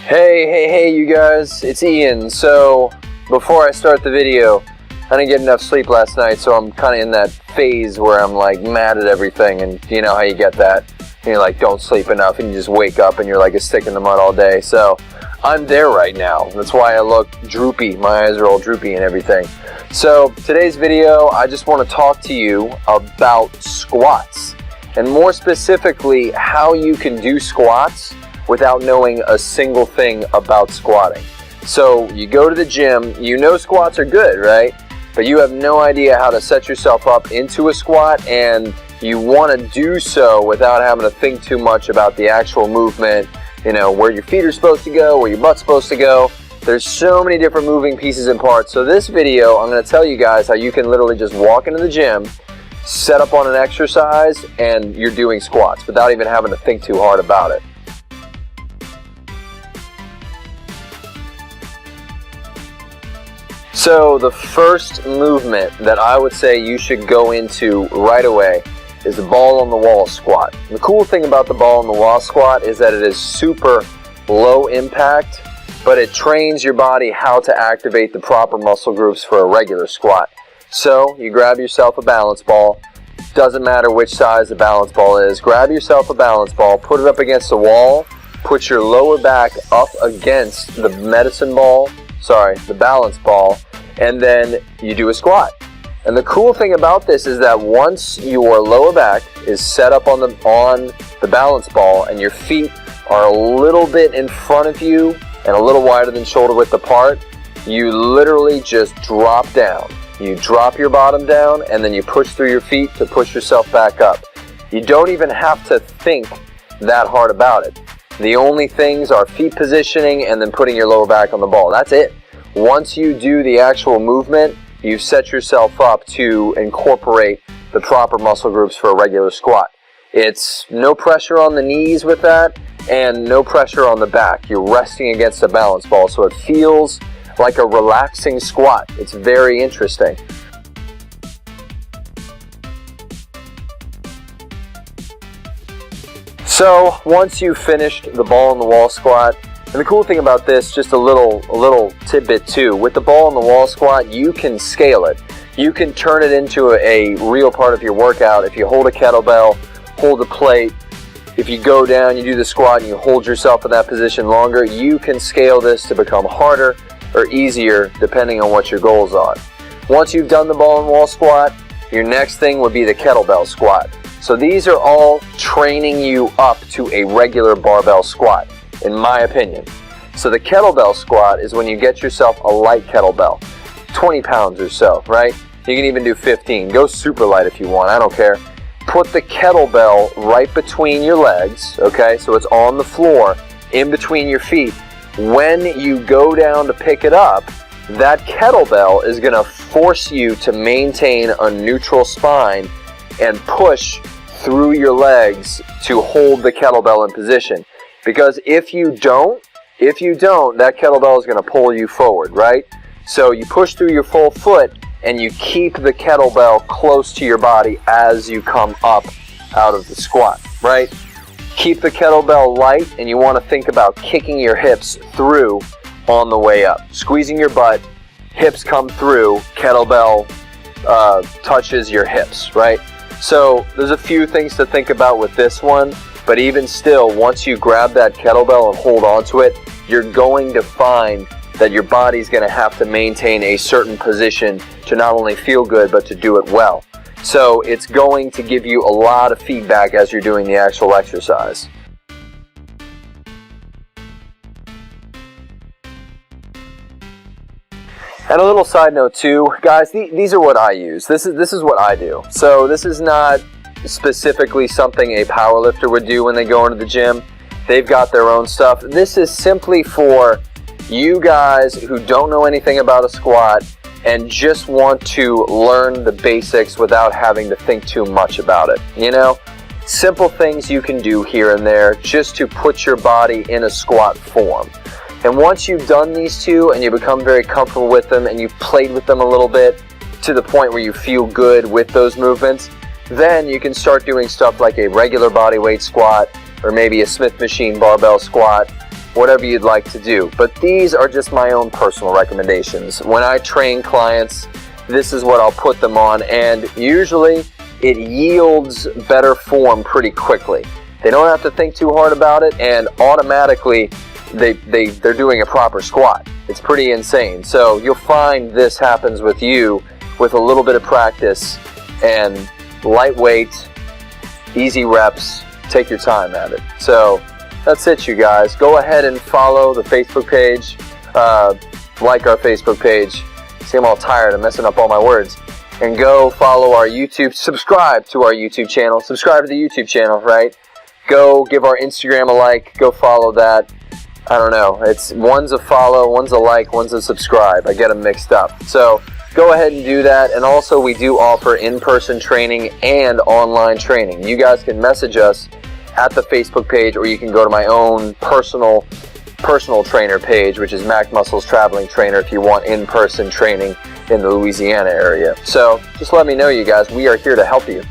Hey, you guys, it's Ian. So, before I start the video, I didn't get enough sleep last night, so I'm kind of in that phase where I'm like mad at everything, and you know how you get that, and you're like, don't sleep enough, and you just wake up and you're like a stick in the mud all day. So, I'm there right now. That's why I look droopy. My eyes are all droopy and everything. So, today's video, I just want to talk to you about squats, and more specifically, how you can do squats without knowing a single thing about squatting. So you go to the gym, you know squats are good, right? But you have no idea how to set yourself up into a squat, and you want to do so without having to think too much about the actual movement, you know, where your feet are supposed to go, where your butt's supposed to go. There's so many different moving pieces and parts. So this video, I'm going to tell you guys how you can literally just walk into the gym, set up on an exercise, and you're doing squats without even having to think too hard about it. So the first movement that I would say you should go into right away is the ball on the wall squat. The cool thing about the ball on the wall squat is that it is super low impact, but it trains your body how to activate the proper muscle groups for a regular squat. So you grab yourself a balance ball. Doesn't matter which size the balance ball is. Grab yourself a balance ball, put it up against the wall, put your lower back up against the the balance ball, and then you do a squat. And the cool thing about this is that once your lower back is set up on the balance ball and your feet are a little bit in front of you and a little wider than shoulder width apart, you literally just drop down. You drop your bottom down and then you push through your feet to push yourself back up. You don't even have to think that hard about it. The only things are feet positioning and then putting your lower back on the ball. That's it. Once you do the actual movement, you've set yourself up to incorporate the proper muscle groups for a regular squat. It's no pressure on the knees with that and no pressure on the back. You're resting against a balance ball, so it feels like a relaxing squat. It's very interesting. So once you've finished the ball on the wall squat, and the cool thing about this, just a little tidbit too, with the ball on the wall squat, you can scale it. You can turn it into a real part of your workout. If you hold a kettlebell, hold a plate, if you go down, you do the squat, and you hold yourself in that position longer, you can scale this to become harder or easier depending on what your goals are. Once you've done the ball on the wall squat, your next thing would be the kettlebell squat. So these are all training you up to a regular barbell squat, in my opinion. So the kettlebell squat is when you get yourself a light kettlebell, 20 pounds or so, right? You can even do 15. Go super light if you want, I don't care. Put the kettlebell right between your legs, okay? So it's on the floor, in between your feet. When you go down to pick it up, that kettlebell is gonna force you to maintain a neutral spine and push through your legs to hold the kettlebell in position. Because if you don't, that kettlebell is going to pull you forward, right? So you push through your full foot and you keep the kettlebell close to your body as you come up out of the squat, right? Keep the kettlebell light, and you want to think about kicking your hips through on the way up. Squeezing your butt, hips come through, kettlebell touches your hips, right? So there's a few things to think about with this one, but even still, once you grab that kettlebell and hold onto it, you're going to find that your body's going to have to maintain a certain position to not only feel good, but to do it well. So it's going to give you a lot of feedback as you're doing the actual exercise. And a little side note too, guys, these are what I use. This is what I do. So this is not specifically something a powerlifter would do when they go into the gym. They've got their own stuff. This is simply for you guys who don't know anything about a squat and just want to learn the basics without having to think too much about it. You know, simple things you can do here and there just to put your body in a squat form. And once you've done these two and you become very comfortable with them and you've played with them a little bit to the point where you feel good with those movements, then you can start doing stuff like a regular body weight squat or maybe a Smith machine barbell squat whatever you'd like to do. But these are just my own personal recommendations. When I train clients, this is what I'll put them on, and usually it yields better form pretty quickly. They don't have to think too hard about it, and automatically they're doing a proper squat. It's pretty insane. So you'll find this happens with you with a little bit of practice and lightweight, easy reps. Take your time at it. So that's it, you guys. Go ahead and follow the Facebook page, like our Facebook page. See, I'm all tired. I'm messing up all my words. And go follow our YouTube. Subscribe to our YouTube channel. Subscribe to the YouTube channel, right? Go give our Instagram a like. Go follow that. I don't know. It's one's a follow, one's a like, one's a subscribe. I get them mixed up. So go ahead and do that. And also, we do offer in-person training and online training. You guys can message us at the Facebook page, or you can go to my own personal trainer page, which is Mac Muscles Traveling Trainer, if you want in-person training in the Louisiana area. So just let me know, you guys. We are here to help you.